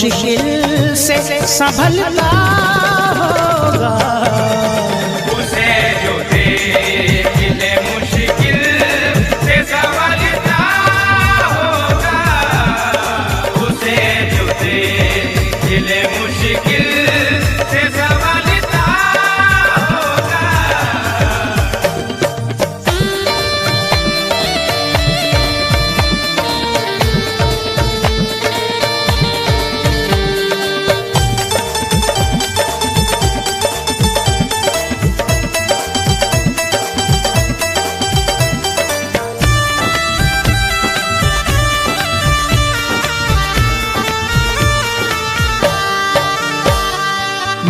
मुश्किल से संभलता होगा, उसे जो देखले मुश्किल से संभलता होगा, उसे जो देखले मुश्किल से संभलता होगा।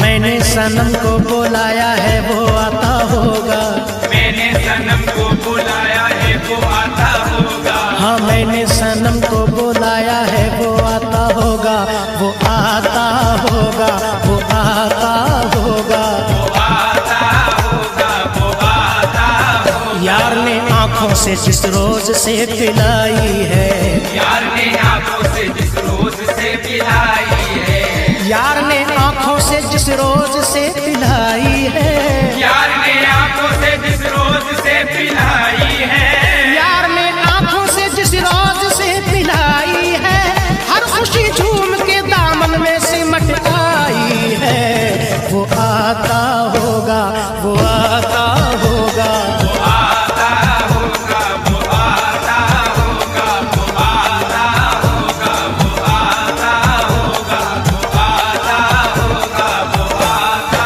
मैंने सनम को बुलाया है वो आता होगा, मैंने सनम को बुलाया है वो आता होगा, हाँ मैंने सनम को बुलाया है वो आता होगा, वो आता होगा, वो आता होगा। वो आता होगा, वो आता होगा। यार ने आंखों से जिस रोज से पिलाई है, यार ने आंखों से जिस रोज से पिलाई है, यार ने आंखों से जिस रोज से पिलाई है, यार ने आंखों से जिस रोज से पिलाई है, यार ने आंखों से जिस रोज से पिलाई है, हर खुशी झूम के दामन में सिमट आई है। वो आता होगा, वो आता होगा, वो आता होगा, वो आता होगा, वो आता होगा, वो आता होगा, वो आता होगा, वो आता होगा।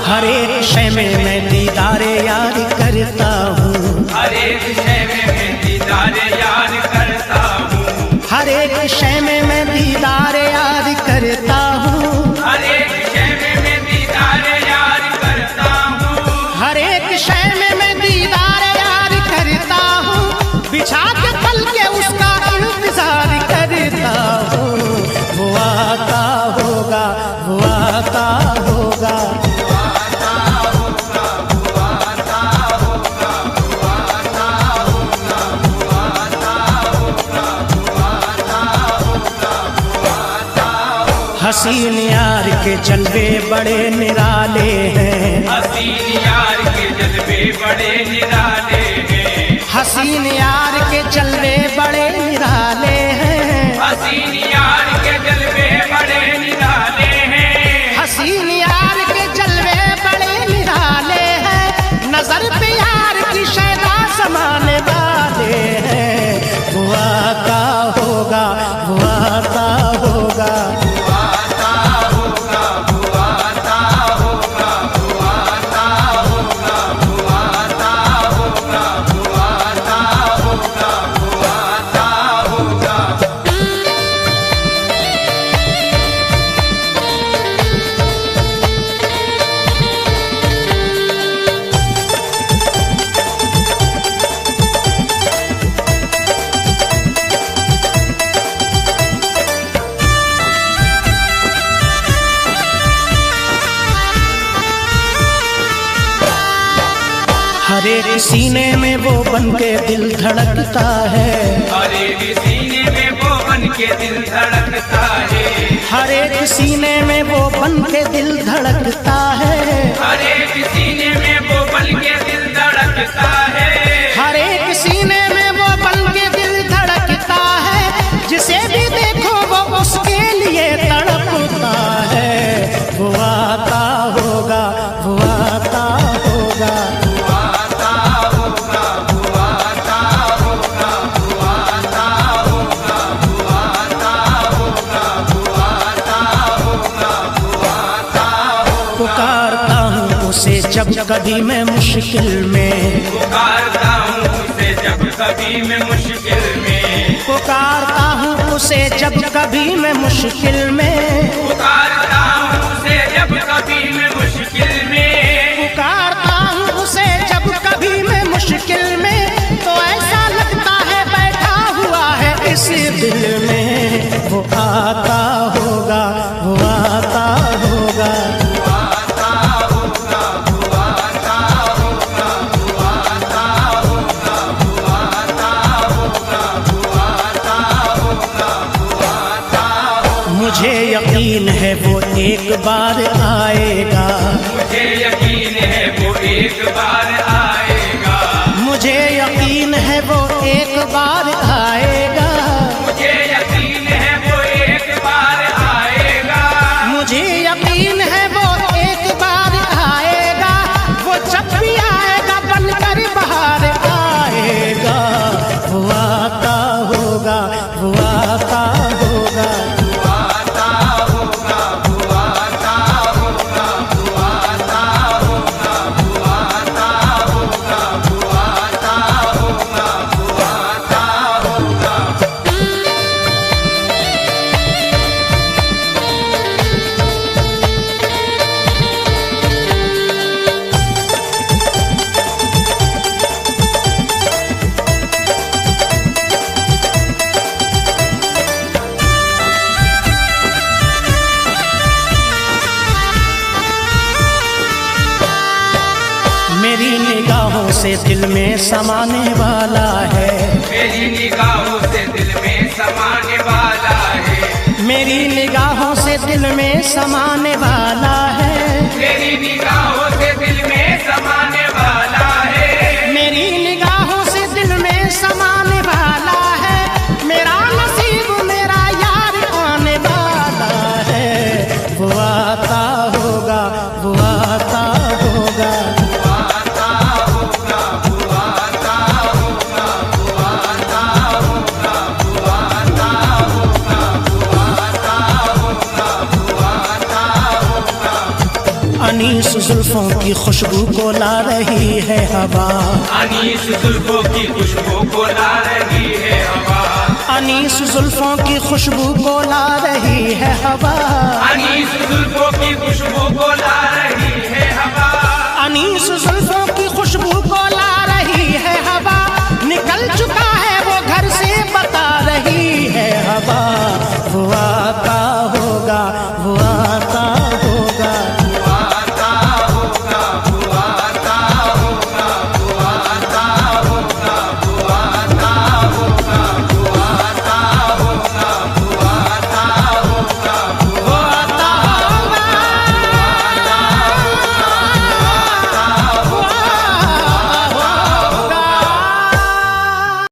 हर एक शय में मैं दीदारे यार करता हूँ, हर एक शय में मैं दीदार याद करता हूँ, हर एक शय में मैं दीदारे यार करता हूँ, हर एक शय में मैं दीदार याद करता हूँ, हर एक शय में मैं दीदार यार करता हूँ, बिछा के पल के उसका इंतजार करता हूँ। वो आता होगा, वो आता होगा, हसीन यार के जलवे बड़े निराले हैं, हसीन यार के जलवे बड़े निराले हैं, हसीन यार के जलवे बड़े निराले हैं, हसीन यार के जलवे बड़े निराले हैं, हसीन यार के जलवे बड़े निराले हैं, नजर पे यार की शैदा समाने वाले हैं। वो आता होगा, वो आता होगा, हर एक सीने में वो बन के दिल धड़कता है, हर एक सीने में वो बन के दिल धड़कता है, हर एक सीने में वो बन के दिल धड़कता है, हर एक सीने में वो बन के दिल धड़कता है, हर एक सीने में वो बन के दिल धड़कता है, जिसे भी देखो वो उसके लिए तड़पता है। वो आता होगा, वो आता होगा, पुकारता हूँ उसे जब कभी मैं मुश्किल में, पुकारता हूँ उसे जब कभी मैं मुश्किल में, पुकारता हूँ उसे जब कभी मैं मुश्किल में, पुकारता हूँ उसे जब कभी मैं मुश्किल में, पुकारता हूँ उसे जब कभी मैं मुश्किल में, तो ऐसा लगता है बैठा हुआ है इस दिल में। वो आता होगा, वो आता होगा, मुझे एक बार आएगा, मुझे यकीन है वो एक बार आएगा, मुझे यकीन है वो एक बार आएगा, मुझे यकीन है वो एक बार आएगा, मुझे यकीन है वो एक बार आएगा। वो जब भी आएगा बनकर बाहर आएगा, वो आता होगा, वो आता होगा। मेरी निगाहों से दिल में समाने वाला है, मेरी निगाहों से दिल में समाने वाला है, मेरी निगाहों से दिल में समाने वाला है, मेरी निगाहों से दिल में समाने वाला है, मेरी निगाहों से दिल में समाने वाला है। मेरा नसीब मेरा यार आने वाला है, वो आता होगा, वो आता होगा। अनीस जुल्फों की खुशबू को ला रही है हवा, अनीस जुल्फों की खुशबू को ला रही है हवा, अनीस जुल्फों की खुशबू को ला रही है हवा, अनीस